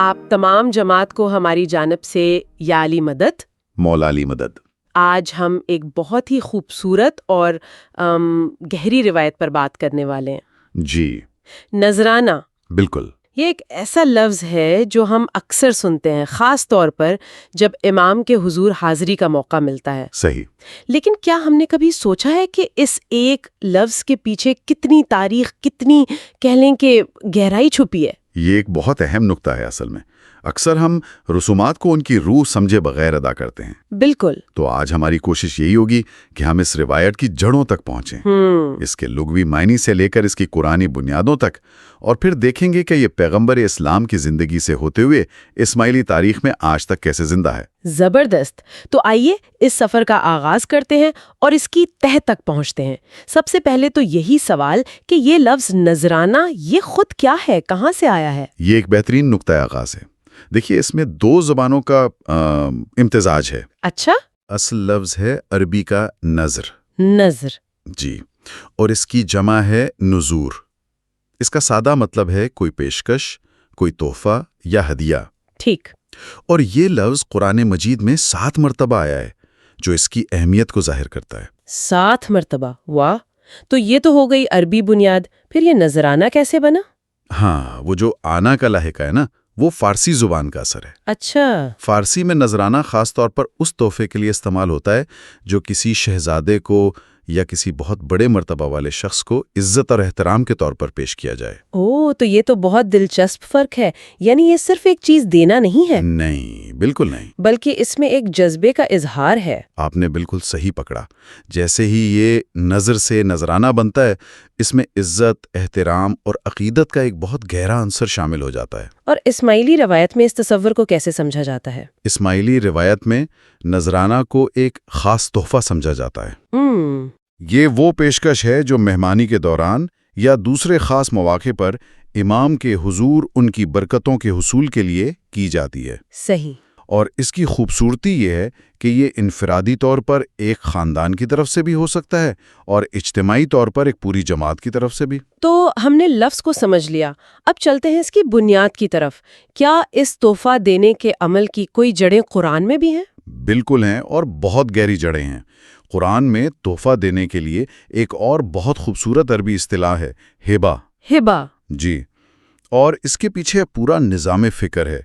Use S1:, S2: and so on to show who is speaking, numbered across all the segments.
S1: آپ تمام جماعت کو ہماری جانب سے یا علی مدد،
S2: مولا علی مدد۔
S1: آج ہم ایک بہت ہی خوبصورت اور گہری روایت پر بات کرنے والے ہیں۔
S2: جی
S1: نذرانہ،
S2: بالکل۔
S1: یہ ایک ایسا لفظ ہے جو ہم اکثر سنتے ہیں، خاص طور پر جب امام کے حضور حاضری کا موقع ملتا ہے۔
S2: صحیح۔
S1: لیکن کیا ہم نے کبھی سوچا ہے کہ اس ایک لفظ کے پیچھے کتنی تاریخ، کتنی کہہ لیں کہ گہرائی چھپی ہے؟
S2: یہ ایک بہت اہم نقطہ ہے اصل میں۔ اکثر ہم رسومات کو ان کی روح سمجھے بغیر ادا کرتے ہیں۔
S1: بالکل۔
S2: تو آج ہماری کوشش یہی ہوگی کہ ہم اس روایت کی جڑوں تک پہنچیں، اس کے لغوی معنی سے لے کر اس کی قرآنی بنیادوں تک، اور پھر دیکھیں گے کہ یہ پیغمبر اسلام کی زندگی سے ہوتے ہوئے اسماعیلی تاریخ میں آج تک کیسے زندہ ہے۔
S1: زبردست۔ تو آئیے اس سفر کا آغاز کرتے ہیں اور اس کی تہہ تک پہنچتے ہیں۔ سب سے پہلے تو یہی سوال کہ یہ لفظ نذرانہ یہ خود کیا ہے، کہاں سے آیا ہے؟
S2: یہ ایک بہترین نقطۂ آغاز ہے۔ دیکھیے، اس میں دو زبانوں کا امتزاج ہے۔
S1: اچھا۔
S2: اصل لفظ ہے عربی کا نظر۔
S1: نظر۔
S2: جی، اور اس کی جمع ہے نذور۔ اس کا سادہ مطلب ہے کوئی پیشکش، کوئی تحفہ یا ہدیہ۔
S1: ٹھیک۔
S2: اور یہ لفظ قرآن مجید میں 7 مرتبہ آیا ہے، جو اس کی اہمیت کو ظاہر کرتا ہے۔
S1: 7 مرتبہ؟ واہ! تو یہ تو ہو گئی عربی بنیاد، پھر یہ نذرانہ کیسے بنا؟
S2: ہاں، وہ جو آنا کا لاحقہ ہے نا، وہ فارسی زبان کا اثر ہے۔
S1: اچھا۔
S2: فارسی میں نذرانہ خاص طور پر اس تحفے کے لیے استعمال ہوتا ہے جو کسی شہزادے کو یا کسی بہت بڑے مرتبہ والے شخص کو عزت اور احترام کے طور پر پیش کیا جائے۔
S1: اوہ، تو یہ تو بہت دلچسپ فرق ہے۔ یعنی یہ صرف ایک چیز دینا نہیں ہے؟
S2: نہیں، بالکل نہیں،
S1: بلکہ اس میں ایک جذبے کا اظہار ہے۔
S2: آپ نے بالکل صحیح پکڑا۔ جیسے ہی یہ نظر سے نذرانہ بنتا ہے، اس میں عزت، احترام اور عقیدت کا ایک بہت گہرا عنصر شامل ہو جاتا ہے۔
S1: اور اسماعیلی روایت میں اس تصور کو کیسے سمجھا جاتا ہے؟
S2: اسماعیلی روایت میں نذرانہ کو ایک خاص تحفہ سمجھا جاتا ہے۔ یہ وہ پیشکش ہے جو مہمانی کے دوران یا دوسرے خاص مواقع پر امام کے حضور ان کی برکتوں کے حصول کے لیے کی جاتی ہے۔
S1: صحیح۔
S2: اور اس کی خوبصورتی یہ ہے کہ یہ انفرادی طور پر ایک خاندان کی طرف سے بھی ہو سکتا ہے اور اجتماعی طور پر ایک پوری جماعت کی طرف سے بھی۔
S1: تو ہم نے لفظ کو سمجھ لیا، اب چلتے ہیں اس کی بنیاد کی طرف۔ کیا اس تحفہ دینے کے عمل کی کوئی جڑیں قرآن میں بھی ہیں؟
S2: بالکل ہیں، اور بہت گہری جڑیں ہیں۔ قرآن میں تحفہ دینے کے لیے ایک اور بہت خوبصورت عربی اصطلاح ہے، ہبہ۔
S1: ہبہ۔
S2: جی، اور اس کے پیچھے پورا نظام فکر ہے۔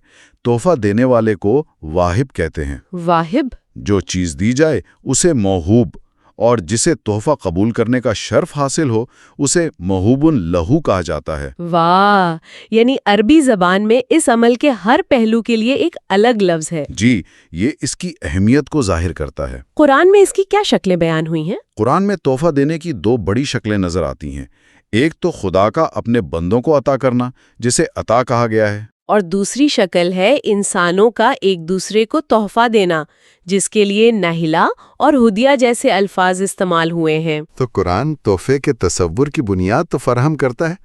S2: تحفہ دینے والے کو واہب کہتے ہیں۔
S1: واہب؟
S2: جو چیز دی جائے اسے موہوب، اور جسے تحفہ قبول کرنے کا شرف حاصل ہو اسے موہوب لہو کہا جاتا ہے۔
S1: واہ! یعنی عربی زبان میں اس عمل کے ہر پہلو کے لیے ایک الگ لفظ ہے۔
S2: جی، یہ اس کی اہمیت کو ظاہر کرتا ہے۔
S1: قرآن میں اس کی کیا شکلیں بیان ہوئی ہیں؟
S2: قرآن میں تحفہ دینے کی 2 بڑی شکلیں نظر آتی ہیں۔ ایک تو خدا کا اپنے بندوں کو عطا کرنا، جسے عطا کہا گیا ہے،
S1: اور دوسری شکل ہے انسانوں کا ایک دوسرے کو تحفہ دینا، جس کے لیے نہلا اور ہدیہ جیسے الفاظ استعمال ہوئے ہیں۔
S3: تو قرآن تحفے کے تصور کی بنیاد تو فراہم کرتا ہے،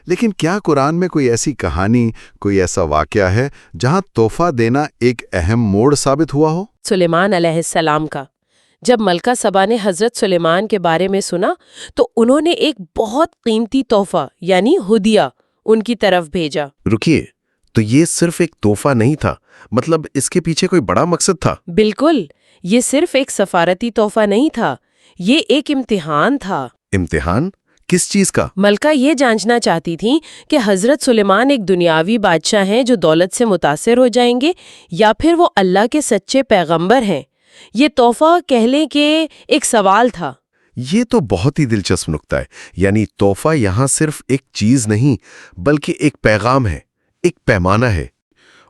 S3: لیکن کیا قرآن میں کوئی ایسی کہانی، کوئی ایسا واقعہ ہے جہاں تحفہ دینا ایک اہم موڑ ثابت ہوا ہو؟
S1: سلیمان علیہ السلام کا۔ جب ملکہ سبا نے حضرت سلیمان کے بارے میں سنا تو انہوں نے ایک بہت قیمتی تحفہ یعنی ہدیہ ان کی طرف بھیجا۔
S4: رکیے، تو یہ صرف ایک تحفہ نہیں تھا، مطلب اس کے پیچھے کوئی بڑا مقصد تھا؟
S1: بالکل، یہ صرف ایک سفارتی تحفہ نہیں تھا، یہ ایک امتحان تھا۔
S4: امتحان؟ کس چیز کا؟
S1: ملکہ یہ جانچنا چاہتی تھی کہ حضرت سلیمان ایک دنیاوی بادشاہ ہیں جو دولت سے متاثر ہو جائیں گے، یا پھر وہ اللہ کے سچے پیغمبر ہیں۔ یہ تحفہ کہہ لیں کہ ایک سوال تھا۔
S4: یہ تو بہت ہی دلچسپ نکتہ ہے، یعنی تحفہ یہاں صرف ایک چیز نہیں بلکہ ایک پیغام ہے، ایک پیمانہ ہے۔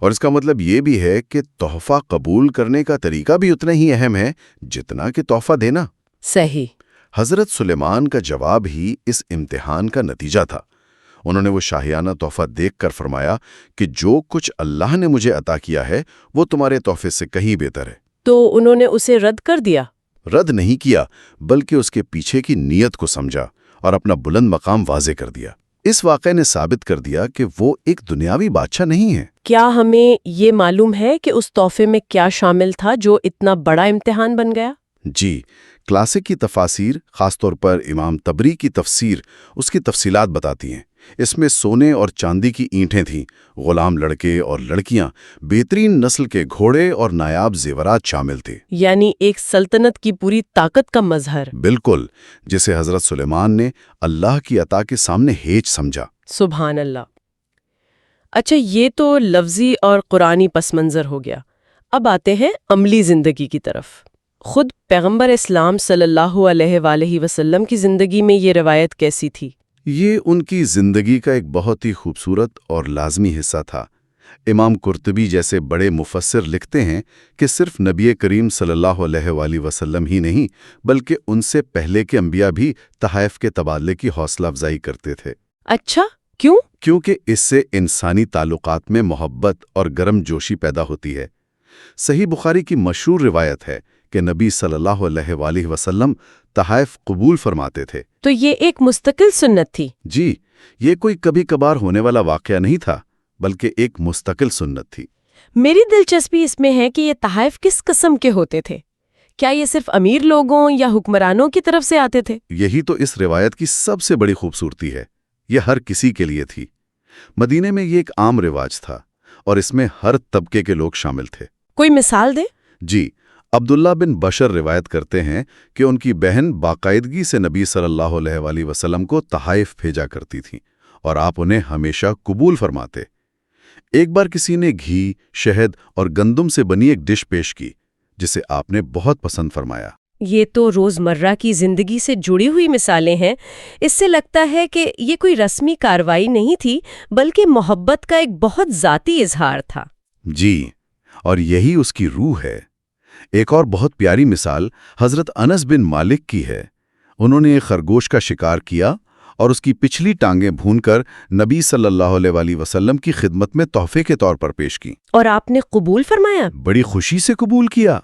S2: اور اس کا مطلب یہ بھی ہے کہ تحفہ قبول کرنے کا طریقہ بھی اتنا ہی اہم ہے جتنا کہ تحفہ دینا۔
S1: صحیح۔
S2: حضرت سلیمان کا جواب ہی اس امتحان کا نتیجہ تھا۔ انہوں نے وہ شاہیانہ تحفہ دیکھ کر فرمایا کہ جو کچھ اللہ نے مجھے عطا کیا ہے وہ تمہارے تحفے سے کہیں بہتر ہے۔
S1: تو انہوں نے اسے رد کر دیا؟
S2: رد نہیں کیا، بلکہ اس کے پیچھے کی نیت کو سمجھا اور اپنا بلند مقام واضح کر دیا۔ اس واقعے نے ثابت کر دیا کہ وہ ایک دنیاوی بادشاہ نہیں ہے۔
S1: کیا ہمیں یہ معلوم ہے کہ اس تحفے میں کیا شامل تھا جو اتنا بڑا امتحان بن گیا؟
S2: جی، کلاسک کی تفاسیر، خاص طور پر امام طبری کی تفسیر، اس کی تفصیلات بتاتی ہیں۔ اس میں سونے اور چاندی کی اینٹیں تھیں، غلام لڑکے اور لڑکیاں، بہترین نسل کے گھوڑے اور نایاب زیورات شامل تھے۔
S1: یعنی ایک سلطنت کی پوری طاقت کا مظہر۔
S2: بالکل، جسے حضرت سلیمان نے اللہ کی عطا کے سامنے ہیچ سمجھا۔
S1: سبحان اللہ۔ اچھا، یہ تو لفظی اور قرآنی پس منظر ہو گیا۔ اب آتے ہیں عملی زندگی کی طرف۔ خود پیغمبر اسلام صلی اللہ علیہ وآلہ وسلم کی زندگی میں یہ روایت کیسی تھی؟
S2: یہ ان کی زندگی کا ایک بہت ہی خوبصورت اور لازمی حصہ تھا۔ امام قرطبی جیسے بڑے مفسر لکھتے ہیں کہ صرف نبی کریم صلی اللہ علیہ وآلہ وسلم ہی نہیں، بلکہ ان سے پہلے کے انبیاء بھی تحائف کے تبادلے کی حوصلہ افزائی کرتے تھے۔
S1: اچھا، کیوں؟
S2: کیونکہ اس سے انسانی تعلقات میں محبت اور گرم جوشی پیدا ہوتی ہے۔ صحیح بخاری کی مشہور روایت ہے کہ نبی صلی اللہ علیہ وآلہ وسلم تحائف قبول فرماتے تھے۔
S1: تو یہ ایک مستقل سنت تھی؟
S2: جی، یہ کوئی کبھی کبھار ہونے والا واقعہ نہیں تھا، بلکہ ایک مستقل سنت تھی۔
S1: میری دلچسپی اس میں ہے کہ یہ تحائف کس قسم کے ہوتے تھے؟ کیا یہ صرف امیر لوگوں یا حکمرانوں کی طرف سے آتے تھے؟
S2: یہی تو اس روایت کی سب سے بڑی خوبصورتی ہے، یہ ہر کسی کے لیے تھی۔ مدینے میں یہ ایک عام رواج تھا اور اس میں ہر طبقے کے لوگ شامل تھے۔
S1: کوئی مثال دیں؟
S2: جی، عبداللہ بن بشر روایت کرتے ہیں کہ ان کی بہن باقاعدگی سے نبی صلی اللہ علیہ وآلہ وسلم کو تحائف بھیجا کرتی تھیں اور آپ انہیں ہمیشہ قبول فرماتے۔ ایک بار کسی نے گھی، شہد اور گندم سے بنی ایک ڈش پیش کی، جسے آپ نے بہت پسند فرمایا۔
S1: یہ تو روزمرہ کی زندگی سے جڑی ہوئی مثالیں ہیں۔ اس سے لگتا ہے کہ یہ کوئی رسمی کارروائی نہیں تھی، بلکہ محبت کا ایک بہت ذاتی اظہار تھا۔
S2: جی، اور یہی اس کی روح ہے۔ ایک اور بہت پیاری مثال حضرت انس بن مالک کی ہے۔ انہوں نے ایک خرگوش کا شکار کیا اور اس کی پچھلی ٹانگیں بھون کر نبی صلی اللہ علیہ وآلہ وسلم کی خدمت میں تحفے کے طور پر پیش کی۔
S1: اور آپ نے قبول فرمایا؟
S2: بڑی خوشی سے قبول کیا۔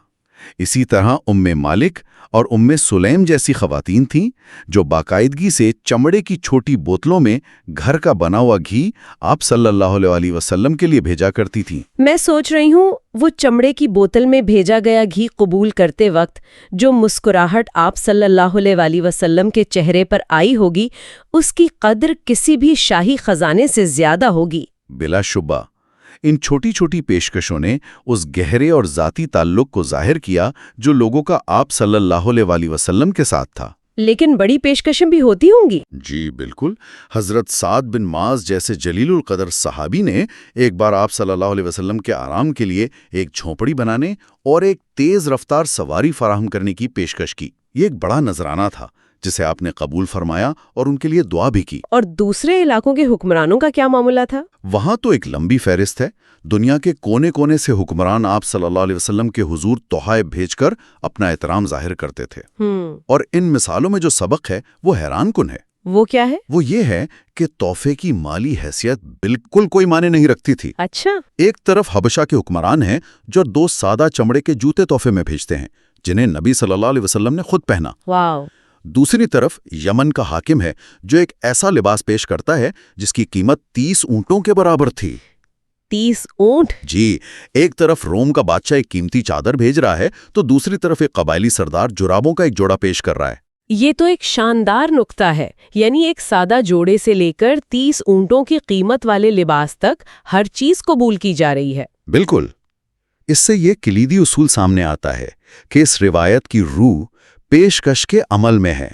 S2: اسی طرح مالک اور سلیم جیسی خواتین تھیں جو باقاعدگی سے چمڑے کی چھوٹی بوتلوں میں گھر کا بنا ہوا گھی آپ صلی اللہ علیہ وآلہ وسلم کے لیے بھیجا کرتی تھیں۔
S1: میں سوچ رہی ہوں وہ چمڑے کی بوتل میں بھیجا گیا گھی قبول کرتے وقت جو مسکراہٹ آپ صلی اللہ علیہ وآلہ وسلم کے چہرے پر آئی ہوگی، اس کی قدر کسی بھی شاہی خزانے سے زیادہ ہوگی۔
S2: بلا شبہ، ان چھوٹی چھوٹی پیشکشوں نے اس گہرے اور ذاتی تعلق کو ظاہر کیا جو لوگوں کا آپ صلی اللہ علیہ وآلہ وسلم کے ساتھ تھا۔
S1: لیکن بڑی پیشکشیں بھی ہوتی ہوں گی؟
S2: جی بالکل۔ حضرت سعد بن معاذ جیسے جلیل القدر صحابی نے ایک بار آپ صلی اللہ علیہ وسلم کے آرام کے لیے ایک جھونپڑی بنانے اور ایک تیز رفتار سواری فراہم کرنے کی پیشکش کی۔ یہ ایک بڑا نذرانہ تھا جسے آپ نے قبول فرمایا اور ان کے لیے دعا بھی کی۔
S1: اور دوسرے علاقوں کے حکمرانوں کا کیا معاملہ تھا؟
S2: وہاں تو ایک لمبی فہرست ہے۔ دنیا کے کونے کونے سے حکمران آپ صلی اللہ علیہ وسلم کے حضور تحائف بھیج کر اپنا احترام ظاہر کرتے تھے۔ اور ان مثالوں میں جو سبق ہے وہ حیران کن ہے۔
S1: وہ کیا ہے؟
S2: وہ یہ ہے کہ تحفے کی مالی حیثیت بالکل کوئی معنی نہیں رکھتی تھی۔
S1: اچھا۔
S2: ایک طرف حبشہ کے حکمران ہیں جو 2 سادہ چمڑے کے جوتے تحفے میں بھیجتے ہیں جنہیں نبی صلی اللہ علیہ وسلم نے خود پہنا۔
S1: واو۔
S2: دوسری طرف یمن کا حاکم ہے جو ایک ایسا لباس پیش کرتا ہے جس کی قیمت 30 اونٹوں کے برابر تھی۔
S1: 30 اونٹ؟
S2: جی، ایک طرف روم کا بادشاہ ایک قیمتی چادر بھیج رہا ہے تو دوسری طرف ایک قبائلی سردار جرابوں کا ایک جوڑا پیش کر رہا ہے۔
S1: یہ تو ایک شاندار نقطہ ہے، یعنی ایک سادہ جوڑے سے لے کر 30 اونٹوں کی قیمت والے لباس تک ہر چیز قبول کی جا رہی ہے۔
S2: بالکل۔ اس سے یہ کلیدی اصول سامنے آتا ہے کہ اس روایت کی روح پیشکش کے عمل میں ہے،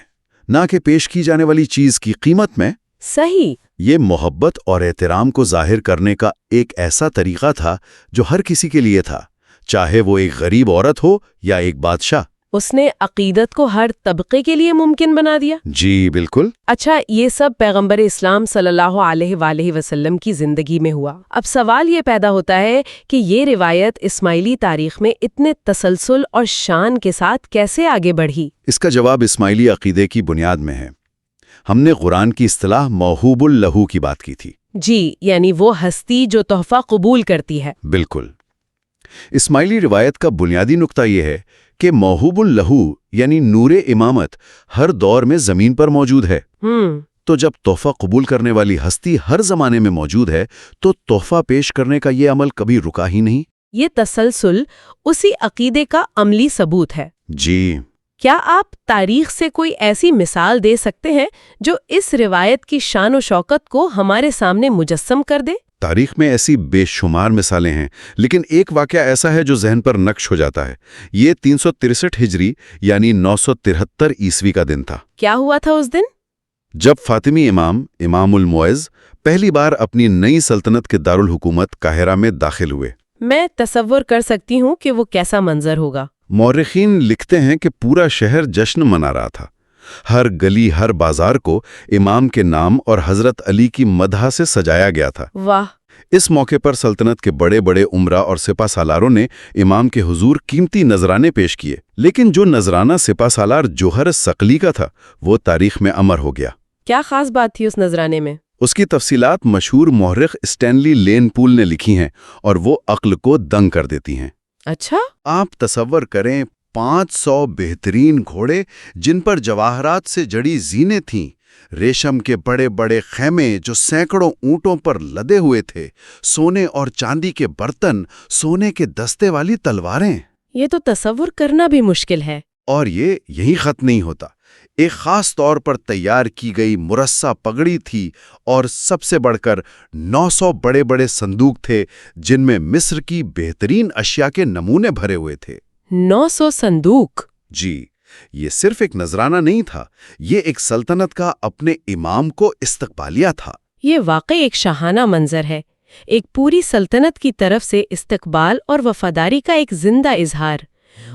S2: نہ کہ پیش کی جانے والی چیز کی قیمت میں۔
S1: صحیح۔
S2: یہ محبت اور احترام کو ظاہر کرنے کا ایک ایسا طریقہ تھا جو ہر کسی کے لیے تھا، چاہے وہ ایک غریب عورت ہو یا ایک بادشاہ۔
S1: اس نے عقیدت کو ہر طبقے کے لیے ممکن بنا دیا۔
S2: جی بالکل۔
S1: اچھا، یہ سب پیغمبر اسلام صلی اللہ علیہ وآلہ وسلم کی زندگی میں ہوا۔ اب سوال یہ پیدا ہوتا ہے کہ یہ روایت اسماعیلی تاریخ میں اتنے تسلسل اور شان کے ساتھ کیسے آگے بڑھی؟
S2: اس کا جواب اسماعیلی عقیدے کی بنیاد میں ہے۔ ہم نے قرآن کی اصطلاح موہوب اللہو کی بات کی تھی۔
S1: جی، یعنی وہ ہستی جو تحفہ قبول کرتی ہے۔
S2: بالکل۔ اسماعیلی روایت کا بنیادی نقطہ یہ ہے کہ موہوب اللہو یعنی نور امامت ہر دور میں زمین پر موجود ہے۔ تو جب تحفہ قبول کرنے والی ہستی ہر زمانے میں موجود ہے تو تحفہ پیش کرنے کا یہ عمل کبھی رکا ہی نہیں۔
S1: یہ تسلسل اسی عقیدے کا عملی ثبوت ہے۔
S2: جی۔
S1: کیا آپ تاریخ سے کوئی ایسی مثال دے سکتے ہیں جو اس روایت کی شان و شوکت کو ہمارے سامنے مجسم کر دے؟
S2: تاریخ میں ایسی بے شمار مثالیں ہیں، لیکن ایک واقعہ ایسا ہے جو ذہن پر نقش ہو جاتا ہے۔ یہ 363 ہجری یعنی 973 عیسوی کا دن تھا۔
S1: کیا ہوا تھا اس دن؟
S2: جب فاطمی امام المعز پہلی بار اپنی نئی سلطنت کے دارالحکومت قاہرہ میں داخل ہوئے۔
S1: میں تصور کر سکتی ہوں کہ وہ کیسا منظر ہوگا۔
S2: مورخین لکھتے ہیں کہ پورا شہر جشن منا رہا تھا۔ ہر گلی، ہر بازار کو امام کے نام اور حضرت علی کی مدح سے سجایا گیا تھا۔
S1: واہ!
S2: اس موقع پر سلطنت کے بڑے بڑے عمرا اور سپہ سالاروں نے امام کے حضور قیمتی نذرانے پیش کیے، لیکن جو نذرانہ سپہ سالار جوہر ثقلی کا تھا وہ تاریخ میں امر ہو گیا۔
S1: کیا خاص بات تھی اس نذرانے میں؟
S2: اس کی تفصیلات مشہور مورخ اسٹینلی لین پول نے لکھی ہیں اور وہ عقل کو دنگ کر دیتی ہیں۔
S1: اچھا؟
S2: آپ تصور کریں 500 بہترین گھوڑے جن پر جواہرات سے جڑی زینے تھیں، ریشم کے بڑے بڑے خیمے جو سینکڑوں اونٹوں پر لدے ہوئے تھے، سونے اور چاندی کے برتن، سونے کے دستے والی تلواریں۔
S1: یہ تو تصور کرنا بھی مشکل ہے۔
S2: اور یہ یہی ختم نہیں ہوتا، ایک خاص طور پر تیار کی گئی مرصع پگڑی تھی اور سب سے بڑھ کر 900 بڑے بڑے صندوق تھے جن میں مصر کی بہترین اشیاء کے نمونے بھرے ہوئے تھے۔
S1: 900 صندوق؟
S2: جی، یہ صرف ایک نذرانہ نہیں تھا، یہ ایک سلطنت کا اپنے امام کو استقبالیہ تھا۔
S1: یہ واقعی ایک شاہانہ منظر ہے، ایک پوری سلطنت کی طرف سے استقبال اور وفاداری کا ایک زندہ اظہار۔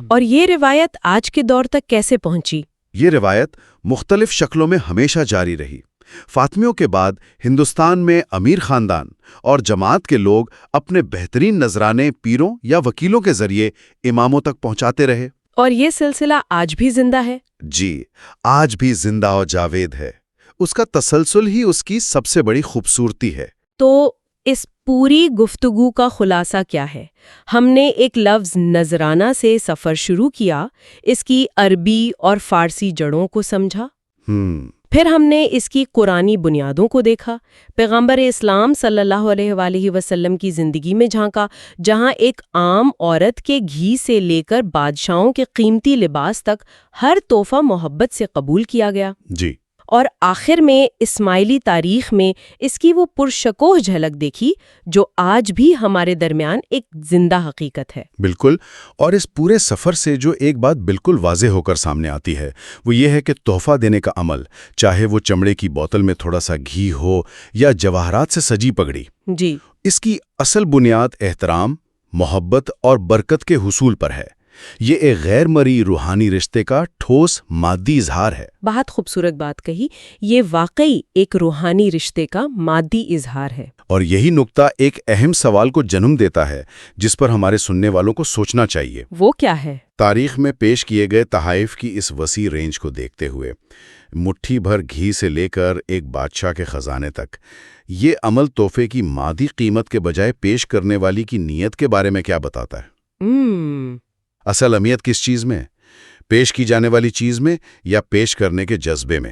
S1: اور یہ روایت آج کے دور تک کیسے پہنچی؟
S2: یہ روایت مختلف شکلوں میں ہمیشہ جاری رہی۔ فاطمیوں کے بعد ہندوستان میں امیر خاندان اور جماعت کے لوگ اپنے بہترین نذرانے پیروں یا وکیلوں کے ذریعے اماموں تک پہنچاتے رہے۔
S1: اور یہ سلسلہ آج بھی زندہ ہے؟
S2: جی، آج بھی زندہ اور جاوید ہے۔ اس کا تسلسل ہی اس کی سب سے بڑی خوبصورتی ہے۔
S1: تو اس پوری گفتگو کا خلاصہ کیا ہے؟ ہم نے ایک لفظ نذرانہ سے سفر شروع کیا، اس کی عربی اور فارسی جڑوں کو سمجھا، پھر ہم نے اس کی قرآنی بنیادوں کو دیکھا، پیغمبر اسلام صلی اللہ علیہ وآلہ وسلم کی زندگی میں جھانکا، جہاں ایک عام عورت کے گھی سے لے کر بادشاہوں کے قیمتی لباس تک ہر تحفہ محبت سے قبول کیا گیا۔
S2: جی،
S1: اور آخر میں اسماعیلی تاریخ میں اس کی وہ پرشکوہ جھلک دیکھی جو آج بھی ہمارے درمیان ایک زندہ حقیقت ہے۔
S2: بالکل، اور اس پورے سفر سے جو ایک بات بالکل واضح ہو کر سامنے آتی ہے وہ یہ ہے کہ تحفہ دینے کا عمل، چاہے وہ چمڑے کی بوتل میں تھوڑا سا گھی ہو یا جواہرات سے سجی پگڑی،
S1: جی،
S2: اس کی اصل بنیاد احترام، محبت اور برکت کے حصول پر ہے۔ یہ ایک غیر مرئی روحانی رشتے کا ٹھوس مادی اظہار ہے۔
S1: بہت خوبصورت بات کہی، یہ واقعی ایک روحانی رشتے کا مادی اظہار ہے۔
S2: اور یہی نقطہ ایک اہم سوال کو جنم دیتا ہے جس پر ہمارے سننے والوں کو سوچنا چاہیے۔
S1: وہ کیا ہے؟
S2: تاریخ میں پیش کیے گئے تحائف کی اس وسیع رینج کو دیکھتے ہوئے، مٹھی بھر گھی سے لے کر ایک بادشاہ کے خزانے تک، یہ عمل تحفے کی مادی قیمت کے بجائے پیش کرنے والی کی نیت کے بارے میں کیا بتاتا ہے؟ اصل اہمیت کس چیز میں؟ پیش کی جانے والی چیز میں یا پیش کرنے کے جذبے میں؟